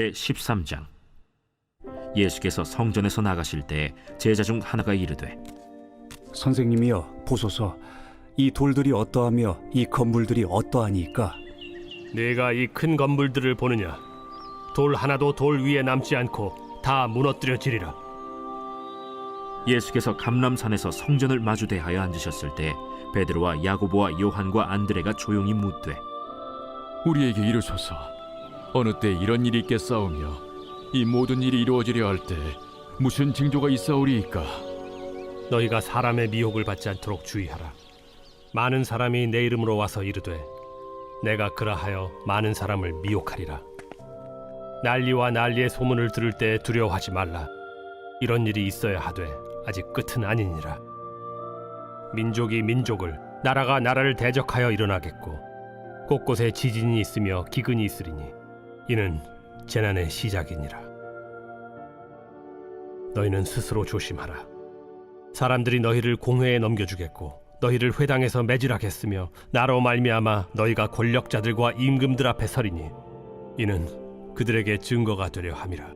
제13장. 예수께서 성전에서 나가실 때 제자 중 하나가 이르되, 선생님이여, 보소서. 이 돌들이 어떠하며 이 건물들이 어떠하니까? 네가 이 큰 건물들을 보느냐? 돌 하나도 돌 위에 남지 않고 다 무너뜨려지리라. 예수께서 감람산에서 성전을 마주 대하여 앉으셨을 때 베드로와 야고보와 요한과 안드레가 조용히 묻되, 우리에게 이르소서, 어느 때 이런 일이 있겠사오며 이 모든 일이 이루어지려 할 때 무슨 징조가 있사오리이까? 너희가 사람의 미혹을 받지 않도록 주의하라. 많은 사람이 내 이름으로 와서 이르되 내가 그라하여 많은 사람을 미혹하리라. 난리와 난리의 소문을 들을 때 두려워하지 말라. 이런 일이 있어야 하되 아직 끝은 아니니라. 민족이 민족을, 나라가 나라를 대적하여 일어나겠고 곳곳에 지진이 있으며 기근이 있으리니 이는 재난의 시작이니라. 너희는 스스로 조심하라. 사람들이 너희를 공회에 넘겨주겠고 너희를 회당에서 매질하겠으며 나로 말미암아 너희가 권력자들과 임금들 앞에 서리니 이는 그들에게 증거가 되려 함이라.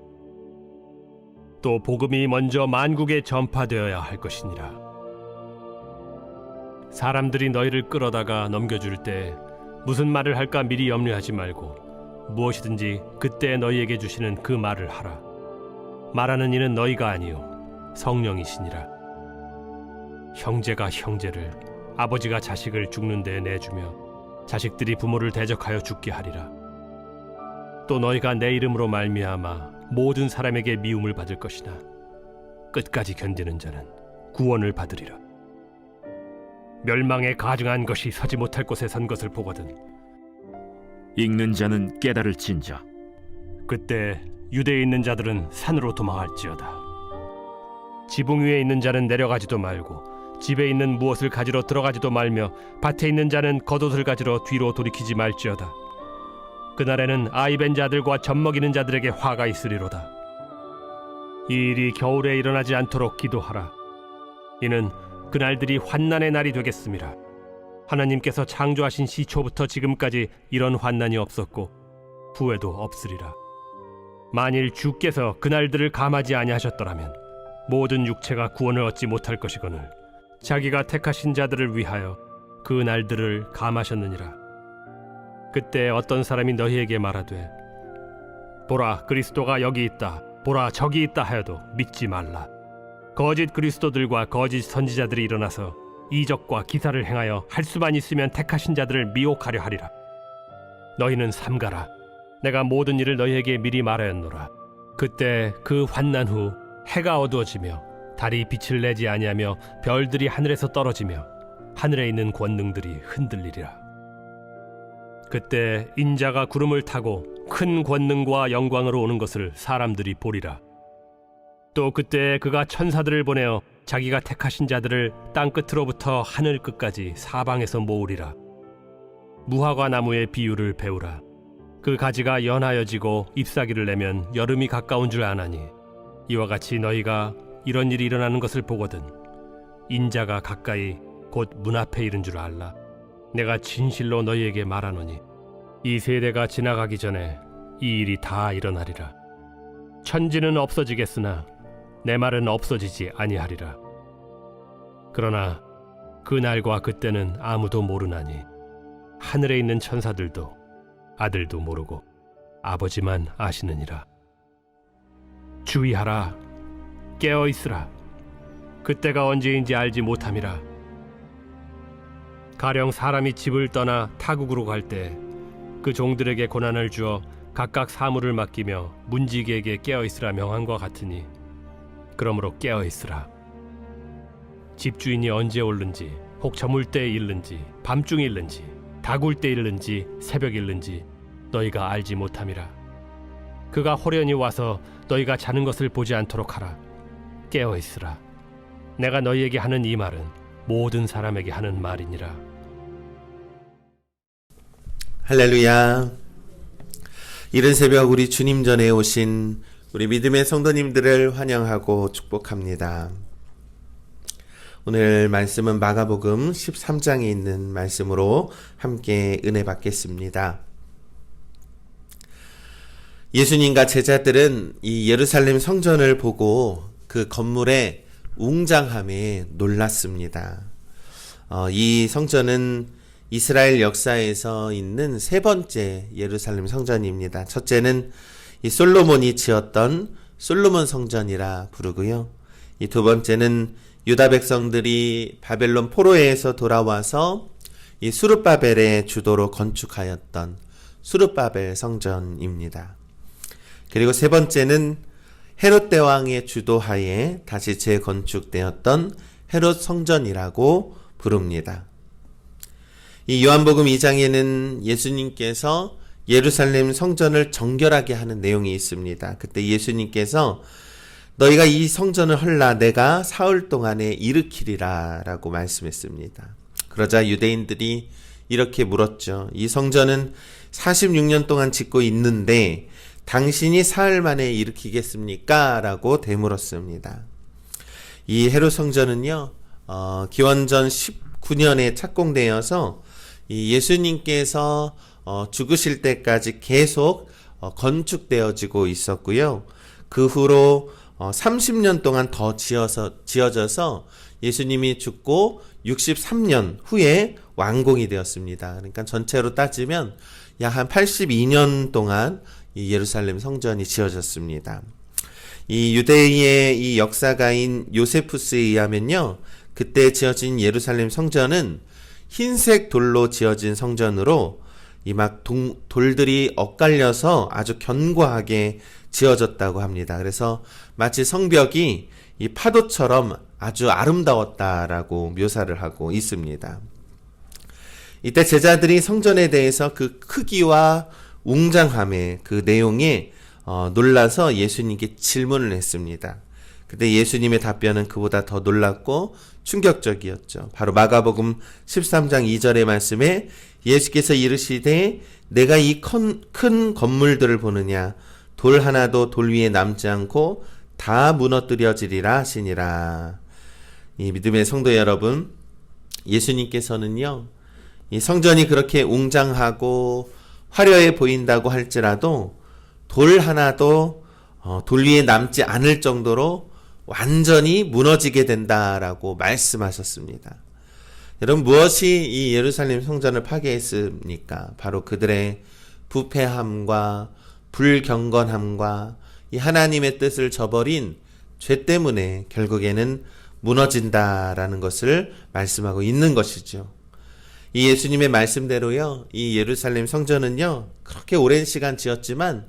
또 복음이 먼저 만국에 전파되어야 할 것이니라. 사람들이 너희를 끌어다가 넘겨줄 때 무슨 말을 할까 미리 염려하지 말고 무엇이든지 그때 너희에게 주시는 그 말을 하라. 말하는 이는 너희가 아니요 성령이시니라. 형제가 형제를, 아버지가 자식을 죽는 데에 내주며 자식들이 부모를 대적하여 죽게 하리라. 또 너희가 내 이름으로 말미암아 모든 사람에게 미움을 받을 것이나 끝까지 견디는 자는 구원을 받으리라. 멸망에 가증한 것이 서지 못할 곳에 선 것을 보거든 읽는 자는 깨달을진저. 그때 유대에 있는 자들은 산으로 도망할지어다. 지붕 위에 있는 자는 내려가지도 말고 집에 있는 무엇을 가지러 들어가지도 말며 밭에 있는 자는 겉옷을 가지러 뒤로 돌이키지 말지어다. 그날에는 아이 벤 자들과 젖 먹이는 자들에게 화가 있으리로다. 이 일이 겨울에 일어나지 않도록 기도하라. 이는 그날들이 환난의 날이 되겠음이라. 하나님께서 창조하신 시초부터 지금까지 이런 환난이 없었고 후에도 없으리라. 만일 주께서 그날들을 감하지 아니하셨더라면 모든 육체가 구원을 얻지 못할 것이거늘 자기가 택하신 자들을 위하여 그 날들을 감하셨느니라. 그때 어떤 사람이 너희에게 말하되 보라, 그리스도가 여기 있다, 보라, 저기 있다 하여도 믿지 말라. 거짓 그리스도들과 거짓 선지자들이 일어나서 이적과 기사를 행하여 할 수만 있으면 택하신 자들을 미혹하려 하리라. 너희는 삼가라. 내가 모든 일을 너희에게 미리 말하였노라. 그때 그 환난 후 해가 어두워지며 달이 빛을 내지 아니하며 별들이 하늘에서 떨어지며 하늘에 있는 권능들이 흔들리리라. 그때 인자가 구름을 타고 큰 권능과 영광으로 오는 것을 사람들이 보리라. 또 그때 그가 천사들을 보내어 자기가 택하신 자들을 땅 끝으로부터 하늘 끝까지 사방에서 모으리라. 무화과 나무의 비유를 배우라. 그 가지가 연하여지고 잎사귀를 내면 여름이 가까운 줄 아나니 이와 같이 너희가 이런 일이 일어나는 것을 보거든 인자가 가까이 곧 문 앞에 이른 줄 알라. 내가 진실로 너희에게 말하노니 이 세대가 지나가기 전에 이 일이 다 일어나리라. 천지는 없어지겠으나 내 말은 없어지지 아니하리라. 그러나 그 날과 그때는 아무도 모르나니 하늘에 있는 천사들도 아들도 모르고 아버지만 아시느니라. 주의하라. 깨어 있으라. 그때가 언제인지 알지 못함이라. 가령 사람이 집을 떠나 타국으로 갈 때 그 종들에게 고난을 주어 각각 사물을 맡기며 문지기에게 깨어 있으라 명한과 같으니 그러므로 깨어 있으라. 집주인이 언제 오는지, 혹 저물 때에 일는지, 밤중에 일는지, 다굴 때 일는지, 새벽 일는지 너희가 알지 못함이라. 그가 호련히 와서 너희가 자는 것을 보지 않도록 하라. 깨어 있으라. 내가 너희에게 하는 이 말은 모든 사람에게 하는 말이니라. 할렐루야. 이른 새벽 우리 주님 전에 오신 우리 믿음의 성도님들을 환영하고 축복합니다. 오늘 말씀은 마가복음 13장에 있는 말씀으로 함께 은혜 받겠습니다. 예수님과 제자들은 이 예루살렘 성전을 보고 그 건물의 웅장함에 놀랐습니다. 이 성전은 이스라엘 역사에서 있는 세 번째 예루살렘 성전입니다. 첫째는 이 솔로몬이 지었던 솔로몬 성전이라 부르고요. 이 두 번째는 유다 백성들이 바벨론 포로에서 돌아와서 이 수르바벨의 주도로 건축하였던 수르바벨 성전입니다. 그리고 세 번째는 헤롯 대왕의 주도하에 다시 재건축되었던 헤롯 성전이라고 부릅니다. 이 요한복음 2장에는 예수님께서 예루살렘 성전을 정결하게 하는 내용이 있습니다. 그때 예수님께서 너희가 이 성전을 헐라 내가 사흘 동안에 일으키리라 라고 말씀했습니다. 그러자 유대인들이 이렇게 물었죠. 이 성전은 46년 동안 짓고 있는데 당신이 사흘 만에 일으키겠습니까? 라고 되물었습니다. 이 헤롯 성전은요, 기원전 19년에 착공되어서 이 예수님께서 죽으실 때까지 계속 건축되어지고 있었고요. 그 후로 30년 동안 더 지어져서 예수님이 죽고 63년 후에 완공이 되었습니다. 그러니까 전체로 따지면 약 한 82년 동안 이 예루살렘 성전이 지어졌습니다. 이 유대의 이 역사가인 요세푸스에 의하면요, 그때 지어진 예루살렘 성전은 흰색 돌로 지어진 성전으로 이 막 돌들이 엇갈려서 아주 견고하게 지어졌다고 합니다. 그래서 마치 성벽이 이 파도처럼 아주 아름다웠다라고 묘사를 하고 있습니다. 이때 제자들이 성전에 대해서 그 크기와 웅장함의 그 내용에 놀라서 예수님께 질문을 했습니다. 그때 예수님의 답변은 그보다 더 놀랍고 충격적이었죠. 바로 마가복음 13장 2절의 말씀에 예수께서 이르시되 내가 이 큰 건물들을 보느냐 돌 하나도 돌 위에 남지 않고 다 무너뜨려지리라 하시니라. 이 믿음의 성도 여러분, 예수님께서는요, 이 성전이 그렇게 웅장하고 화려해 보인다고 할지라도 돌 하나도 돌 위에 남지 않을 정도로 완전히 무너지게 된다라고 말씀하셨습니다. 여러분, 무엇이 이 예루살렘 성전을 파괴했습니까? 바로 그들의 부패함과 불경건함과 이 하나님의 뜻을 저버린 죄 때문에 결국에는 무너진다라는 것을 말씀하고 있는 것이죠. 이 예수님의 말씀대로요, 이 예루살렘 성전은요, 그렇게 오랜 시간 지었지만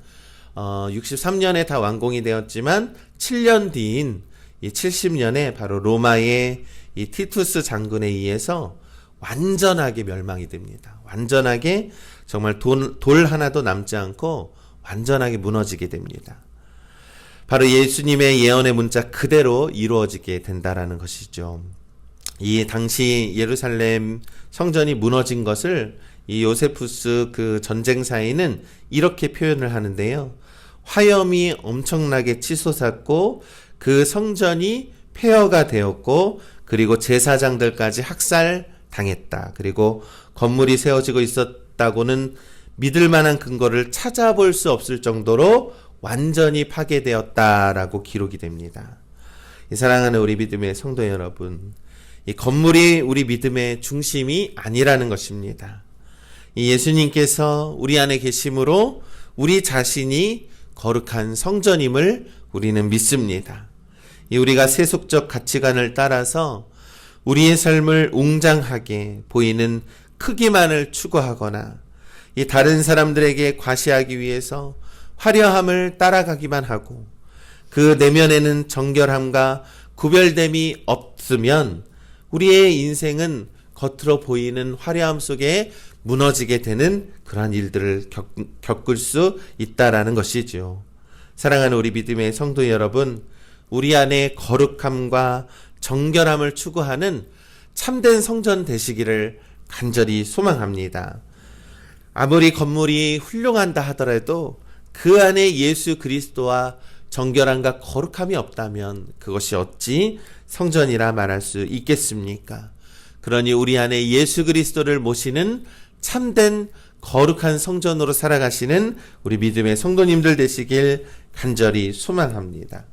63년에 다 완공이 되었지만 7년 뒤인 이 70년에 바로 로마의 이 티투스 장군에 의해서 완전하게 멸망이 됩니다. 완전하게 정말 돌 하나도 남지 않고 완전하게 무너지게 됩니다. 바로 예수님의 예언의 문자 그대로 이루어지게 된다라는 것이죠. 이 당시 예루살렘 성전이 무너진 것을 이 요세푸스 그 전쟁사에는 이렇게 표현을 하는데요. 화염이 엄청나게 치솟았고 그 성전이 폐허가 되었고 그리고 제사장들까지 학살당했다. 그리고 건물이 세워지고 있었다고는 믿을 만한 근거를 찾아볼 수 없을 정도로 완전히 파괴되었다라고 기록이 됩니다. 이 사랑하는 우리 믿음의 성도 여러분, 이 건물이 우리 믿음의 중심이 아니라는 것입니다. 이 예수님께서 우리 안에 계심으로 우리 자신이 거룩한 성전임을 우리는 믿습니다. 이 우리가 세속적 가치관을 따라서 우리의 삶을 웅장하게 보이는 크기만을 추구하거나 이 다른 사람들에게 과시하기 위해서 화려함을 따라가기만 하고 그 내면에는 정결함과 구별됨이 없으면 우리의 인생은 겉으로 보이는 화려함 속에 무너지게 되는 그러한 일들을 겪을 수 있다라는 것이죠. 사랑하는 우리 믿음의 성도 여러분, 우리 안에 거룩함과 정결함을 추구하는 참된 성전 되시기를 간절히 소망합니다. 아무리 건물이 훌륭한다 하더라도 그 안에 예수 그리스도와 정결함과 거룩함이 없다면 그것이 어찌 성전이라 말할 수 있겠습니까? 그러니 우리 안에 예수 그리스도를 모시는 참된 거룩한 성전으로 살아가시는 우리 믿음의 성도님들 되시길 간절히 소망합니다.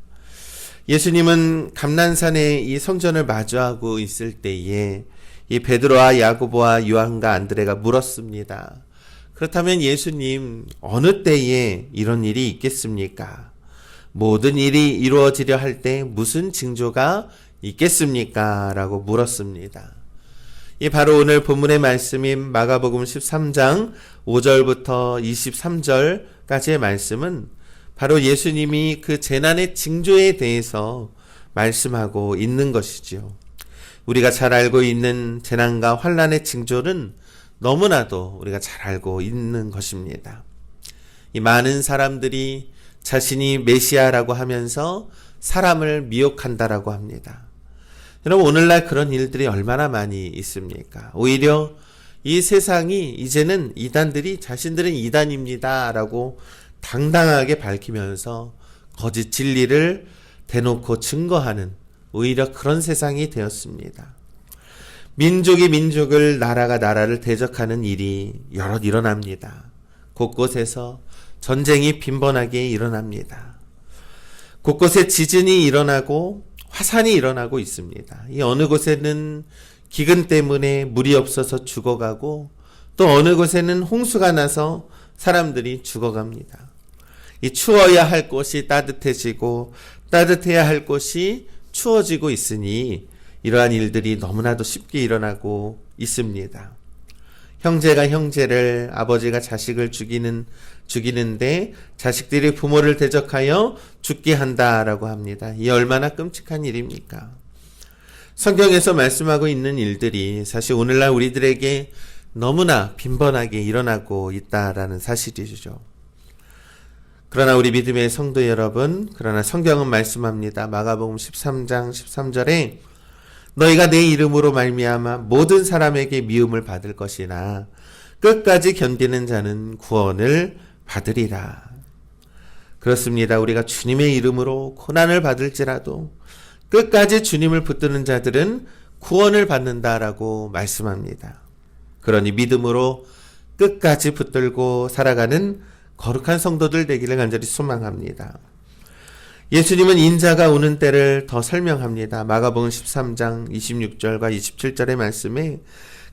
예수님은 감난산에 이 성전을 마주하고 있을 때에 이 베드로와 야고보와 요한과 안드레가 물었습니다. 그렇다면 예수님, 어느 때에 이런 일이 있겠습니까? 모든 일이 이루어지려 할 때 무슨 징조가 있겠습니까? 라고 물었습니다. 이 바로 오늘 본문의 말씀인 마가복음 13장 5절부터 23절까지의 말씀은 바로 예수님이 그 재난의 징조에 대해서 말씀하고 있는 것이지요. 우리가 잘 알고 있는 재난과 환난의 징조는 너무나도 우리가 잘 알고 있는 것입니다. 이 많은 사람들이 자신이 메시아라고 하면서 사람을 미혹한다라고 합니다. 여러분, 오늘날 그런 일들이 얼마나 많이 있습니까? 오히려 이 세상이 이제는 이단들이 자신들은 이단입니다 라고 당당하게 밝히면서 거짓 진리를 대놓고 증거하는 오히려 그런 세상이 되었습니다. 민족이 민족을, 나라가 나라를 대적하는 일이 여럿 일어납니다. 곳곳에서 전쟁이 빈번하게 일어납니다. 곳곳에 지진이 일어나고 화산이 일어나고 있습니다. 이 어느 곳에는 기근 때문에 물이 없어서 죽어가고 또 어느 곳에는 홍수가 나서 사람들이 죽어갑니다. 이 추워야 할 곳이 따뜻해지고 따뜻해야 할 곳이 추워지고 있으니 이러한 일들이 너무나도 쉽게 일어나고 있습니다. 형제가 형제를, 아버지가 자식을 죽이는데 자식들이 부모를 대적하여 죽게 한다라고 합니다. 이 얼마나 끔찍한 일입니까? 성경에서 말씀하고 있는 일들이 사실 오늘날 우리들에게 너무나 빈번하게 일어나고 있다라는 사실이죠. 그러나 우리 믿음의 성도 여러분, 그러나 성경은 말씀합니다. 마가복음 13장 13절에 너희가 내 이름으로 말미암아 모든 사람에게 미움을 받을 것이나 끝까지 견디는 자는 구원을 받으리라. 그렇습니다. 우리가 주님의 이름으로 고난을 받을지라도 끝까지 주님을 붙드는 자들은 구원을 받는다라고 말씀합니다. 그러니 믿음으로 끝까지 붙들고 살아가는 거룩한 성도들 되기를 간절히 소망합니다. 예수님은 인자가 오는 때를 더 설명합니다. 마가복음 13장 26절과 27절의 말씀에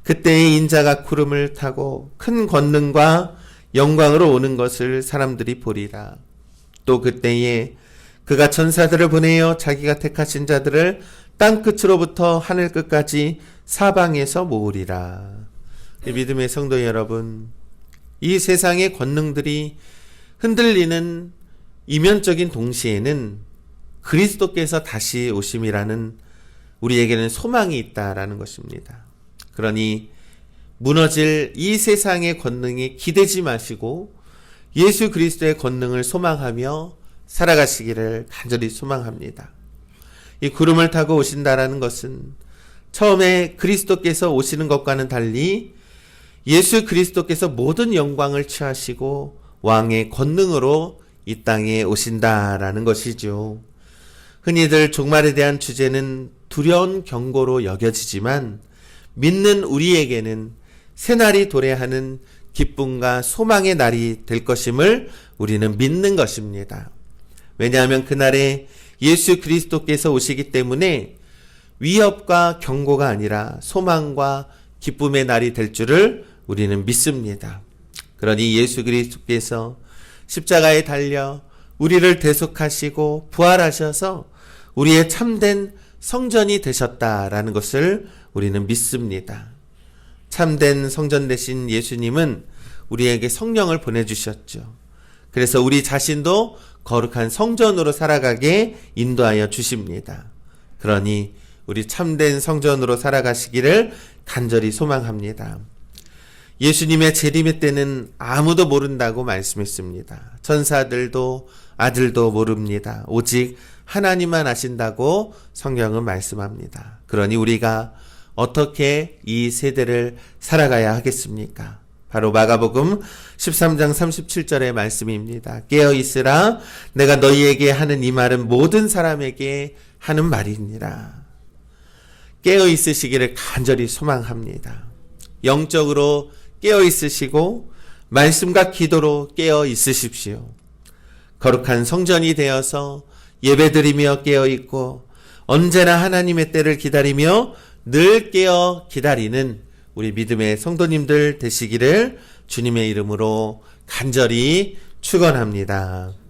그때의 인자가 구름을 타고 큰 권능과 영광으로 오는 것을 사람들이 보리라. 또 그때에 그가 천사들을 보내어 자기가 택하신 자들을 땅 끝으로부터 하늘 끝까지 사방에서 모으리라. 믿음의 성도 여러분, 이 세상의 권능들이 흔들리는 이면적인 동시에는 그리스도께서 다시 오심이라는 우리에게는 소망이 있다라는 것입니다. 그러니 무너질 이 세상의 권능에 기대지 마시고 예수 그리스도의 권능을 소망하며 살아가시기를 간절히 소망합니다. 이 구름을 타고 오신다라는 것은 처음에 그리스도께서 오시는 것과는 달리 예수 그리스도께서 모든 영광을 취하시고 왕의 권능으로 이 땅에 오신다라는 것이죠. 흔히들 종말에 대한 주제는 두려운 경고로 여겨지지만 믿는 우리에게는 새날이 도래하는 기쁨과 소망의 날이 될 것임을 우리는 믿는 것입니다. 왜냐하면 그날에 예수 그리스도께서 오시기 때문에 위협과 경고가 아니라 소망과 기쁨의 날이 될 줄을 우리는 믿습니다. 그러니 예수 그리스도께서 십자가에 달려 우리를 대속하시고 부활하셔서 우리의 참된 성전이 되셨다라는 것을 우리는 믿습니다. 참된 성전 되신 예수님은 우리에게 성령을 보내주셨죠. 그래서 우리 자신도 거룩한 성전으로 살아가게 인도하여 주십니다. 그러니 우리 참된 성전으로 살아가시기를 간절히 소망합니다. 예수님의 재림의 때는 아무도 모른다고 말씀했습니다. 천사들도 아들도 모릅니다. 오직 하나님만 아신다고 성경은 말씀합니다. 그러니 우리가 어떻게 이 세대를 살아가야 하겠습니까? 바로 마가복음 13장 37절의 말씀입니다. 깨어 있으라. 내가 너희에게 하는 이 말은 모든 사람에게 하는 말이니라. 깨어 있으시기를 간절히 소망합니다. 영적으로 깨어 있으시고 말씀과 기도로 깨어 있으십시오. 거룩한 성전이 되어서 예배드리며 깨어 있고 언제나 하나님의 때를 기다리며 늘 깨어 기다리는 우리 믿음의 성도님들 되시기를 주님의 이름으로 간절히 축원합니다.